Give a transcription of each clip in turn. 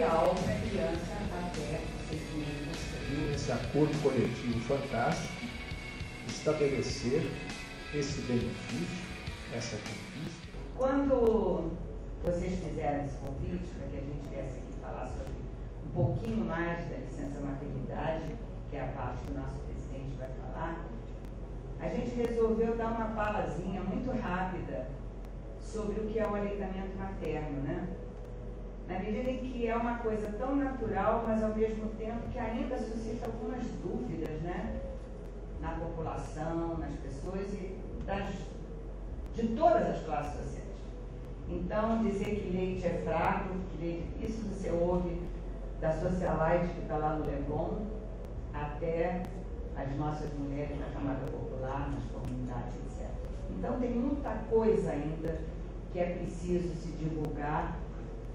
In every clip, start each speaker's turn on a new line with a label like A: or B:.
A: ideal para a criança até 6 meses.
B: Esse acordo coletivo fantástico, estabelecer esse benefício, essa conquista.
A: Quando vocês fizeram esse convite para que a gente viesse aqui falar sobre um pouquinho mais da licença maternidade, que é a parte que o nosso presidente vai falar, a gente resolveu dar uma falazinha muito rápida sobre o que é o aleitamento materno, né? Na medida em que é uma coisa tão natural, mas ao mesmo tempo que ainda suscita algumas dúvidas, né? Na população, nas pessoas e de todas as classes sociais. Então, dizer que leite é fraco, que leite, isso você ouve da socialite que está lá no Leblon, até as nossas mulheres na camada popular, nas comunidades, etc. Então, tem muita coisa ainda que é preciso se divulgar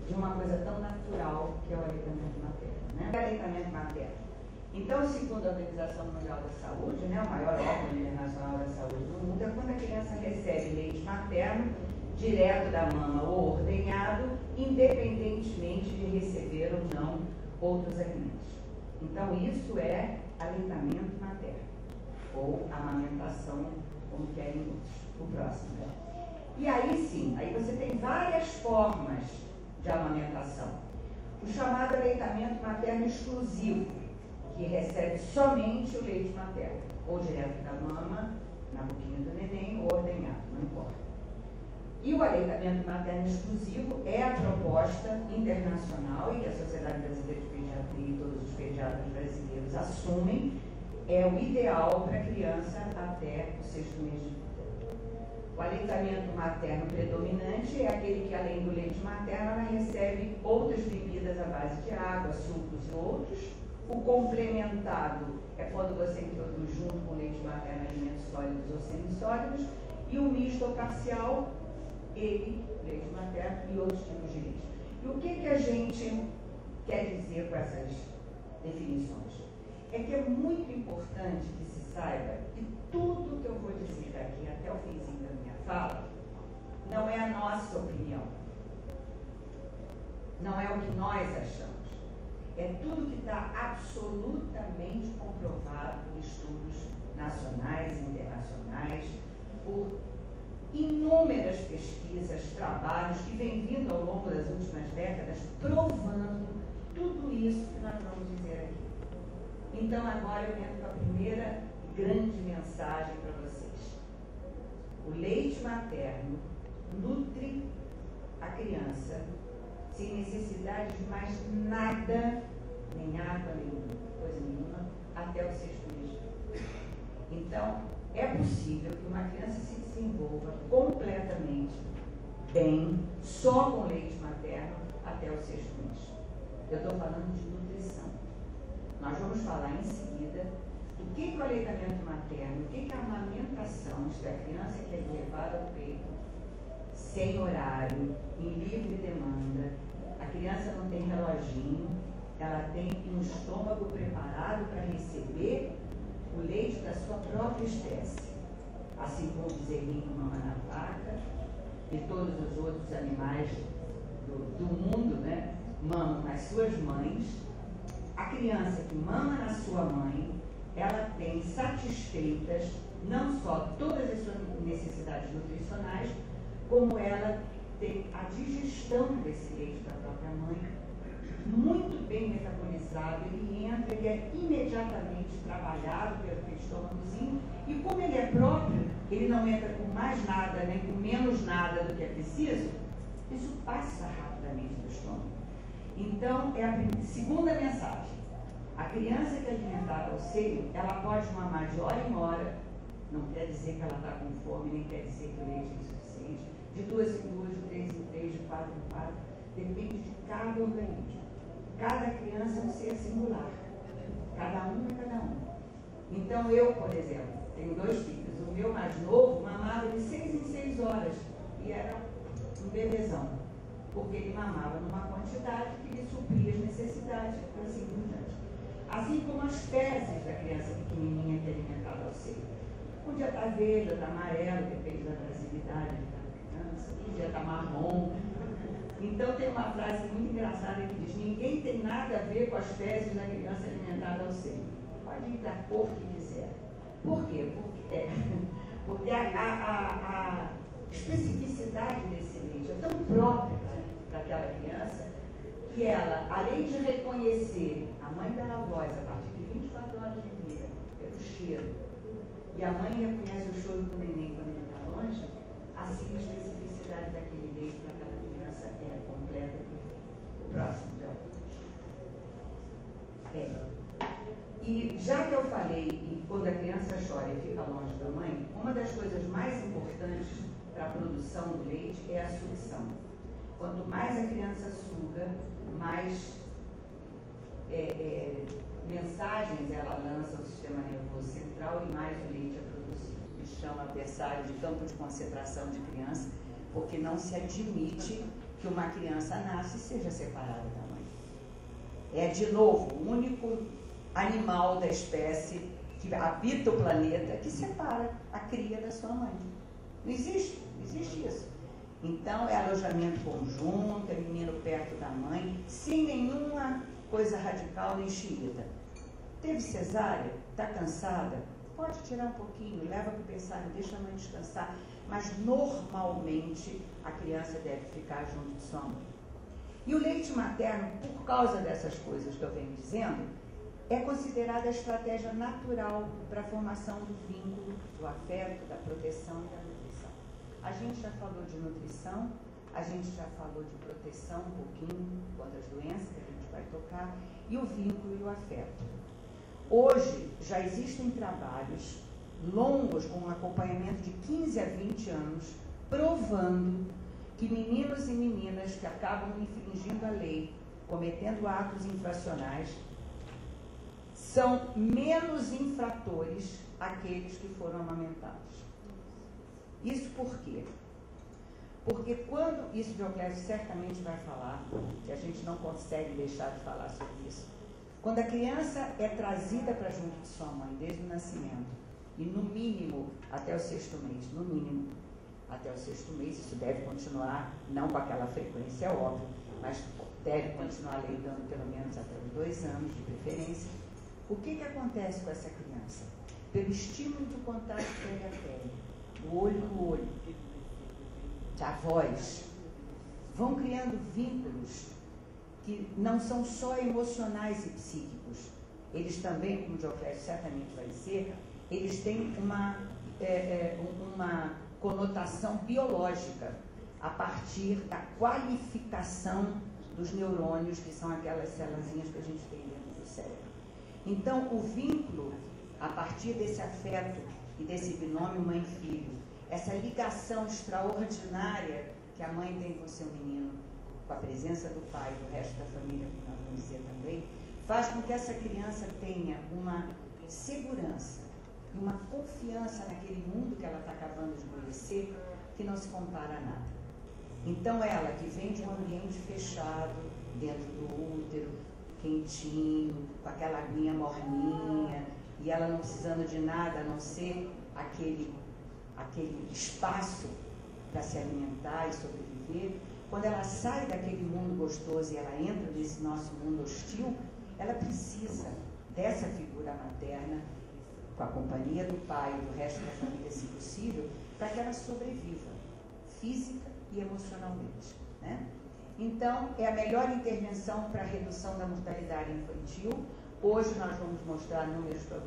A: de uma coisa tão natural que é o aleitamento materno, né? O aleitamento materno. Então, segundo a Organização Mundial da Saúde, né, o maior órgão internacional da saúde do mundo, é quando a criança recebe leite materno direto da mama ou ordenhado, independentemente de receber ou não outros alimentos. Então, isso é aleitamento materno, ou amamentação, como querem outros. O próximo, né? E aí sim, aí você tem várias formas de amamentação. O chamado aleitamento materno exclusivo, que recebe somente o leite materno, ou direto da mama, na boquinha do neném, ou ordenhado, não importa. E o aleitamento materno exclusivo é a proposta internacional e que a Sociedade Brasileira de Pediatria e todos os pediatras brasileiros assumem, é o ideal para a criança até o 6º mês de vida. O aleitamento materno predominante é aquele que, além do leite materno, ela recebe outras bebidas à base de água, sucos e outros. O complementado é quando você introduz junto com o leite materno alimentos sólidos ou semissólidos. E o misto ou parcial, ele, leite materno e outros tipos de leite. E o que a gente quer dizer com essas definições? É que é muito importante que se saiba que tudo que eu vou dizer daqui até o finzinho da minha fala não é a nossa opinião. Não é o que nós achamos. É tudo que está absolutamente comprovado em estudos nacionais e internacionais, por inúmeras pesquisas, trabalhos que vêm vindo ao longo das últimas décadas provando tudo isso que nós vamos dizer aqui. Então, agora eu entro com a primeira grande mensagem para vocês. O leite materno nutre a criança sem necessidade de mais nada, nem água, nem coisa nenhuma, até o 6º mês de vida. Então, é possível que uma criança se desenvolva completamente bem, só com leite materno, até o 6º mês. Eu estou falando de nutrição. Nós vamos falar em seguida do que é o aleitamento materno, o que é a amamentação, isto é, a criança que é levada ao peito, sem horário, em livre demanda. A criança não tem reloginho, ela tem um estômago preparado para receber o leite da sua própria espécie. Assim como o bezerrinho mama na vaca e todos os outros animais do mundo, né, mamam nas suas mães. A criança que mama na sua mãe, ela tem satisfeitas não só todas as suas necessidades nutricionais, como ela tem a digestão desse leite da própria mãe, muito bem metabolizado, ele entra, ele é imediatamente trabalhado pelo estômagozinho, e como ele é próprio, ele não entra com mais nada, nem com menos nada do que é preciso, isso passa rapidamente do estômago. Então, é a segunda mensagem. A criança que é alimentada ao seio, ela pode mamar de hora em hora, não quer dizer que ela está com fome, nem quer dizer que o leite é insuficiente, de 2 em 2, de 3 em 3, de 4 em 4, depende de cada organismo. Cada criança é um ser singular, cada um é cada um. Então eu, por exemplo, tenho 2 filhos, o meu mais novo mamava de 6 em 6 horas e era um bebezão, porque ele mamava numa quantidade que lhe supria as necessidades, e assim por diante. Assim como as fezes da criança pequenininha que é alimentada ao seio. Um dia está verde, está amarelo, depende da brasilidade da criança. criança, podia estar marrom. Então tem uma frase muito engraçada que diz: ninguém tem nada a ver com as fezes da criança alimentada ao seio. Pode ir da cor que quiser. Por quê? Porque a especificidade desse leite é tão própria daquela criança que ela, além de reconhecer a mãe dela voz a partir de 24 horas de vida, pelo cheiro, e a mãe reconhece o choro do neném quando ele está longe, assim a especificidade daquele leite para aquela criança é completa. O próximo, E já que eu falei, e quando a criança chora e fica longe da mãe, uma das coisas mais importantes para a produção do leite é a sucção. Quanto mais a criança suga, mais mensagens ela lança ao sistema nervoso central e mais o leite é produzido. Me chama adversário de campo de concentração de criança, porque não se admite que uma criança nasce e seja separada da mãe. É, de novo, o único animal da espécie que habita o planeta que separa a cria da sua mãe. Não existe isso. Então, é alojamento conjunto, é menino perto da mãe, sem nenhuma coisa radical nem xiita. Teve cesárea? Está cansada? Pode tirar um pouquinho, leva para o berçário, deixa a mãe descansar. Mas, normalmente, a criança deve ficar junto de sua mãe. E o leite materno, por causa dessas coisas que eu venho dizendo, é considerada a estratégia natural para a formação do vínculo, do afeto, da proteção e da nutrição. A gente já falou de nutrição, a gente já falou de proteção um pouquinho contra as doenças que a gente vai tocar, e o vínculo e o afeto. Hoje já existem trabalhos longos com um acompanhamento de 15 a 20 anos, provando que meninos e meninas que acabam infringindo a lei, cometendo atos infracionais, são menos infratores aqueles que foram amamentados. Isso por quê? Porque quando, isso Dioclésio certamente vai falar, que a gente não consegue deixar de falar sobre isso, quando a criança é trazida para junto de sua mãe desde o nascimento, e no mínimo até o 6º mês, no mínimo até o 6º mês, isso deve continuar, não com aquela frequência, é óbvio, mas deve continuar leitando pelo menos até os 2 anos de preferência. O que acontece com essa criança? Pelo estímulo do contato pele a pele, do olho no olho, da voz, vão criando vínculos que não são só emocionais e psíquicos. Eles também, como o Dioclésio certamente vai dizer, eles têm uma conotação biológica a partir da qualificação dos neurônios, que são aquelas células que a gente tem dentro do cérebro. Então, o vínculo, a partir desse afeto e desse binômio mãe-filho, essa ligação extraordinária que a mãe tem com o seu menino, com a presença do pai e do resto da família, como nós vamos dizer também, faz com que essa criança tenha uma segurança e uma confiança naquele mundo que ela está acabando de conhecer, que não se compara a nada. Então, ela que vem de um ambiente fechado, dentro do útero, quentinho, com aquela aguinha morninha, e ela não precisando de nada a não ser aquele espaço para se alimentar e sobreviver, quando ela sai daquele mundo gostoso e ela entra nesse nosso mundo hostil, ela precisa dessa figura materna, com a companhia do pai e do resto da família, se possível, para que ela sobreviva, física e emocionalmente, né? Então, é a melhor intervenção para a redução da mortalidade infantil. Hoje nós vamos mostrar números para vocês.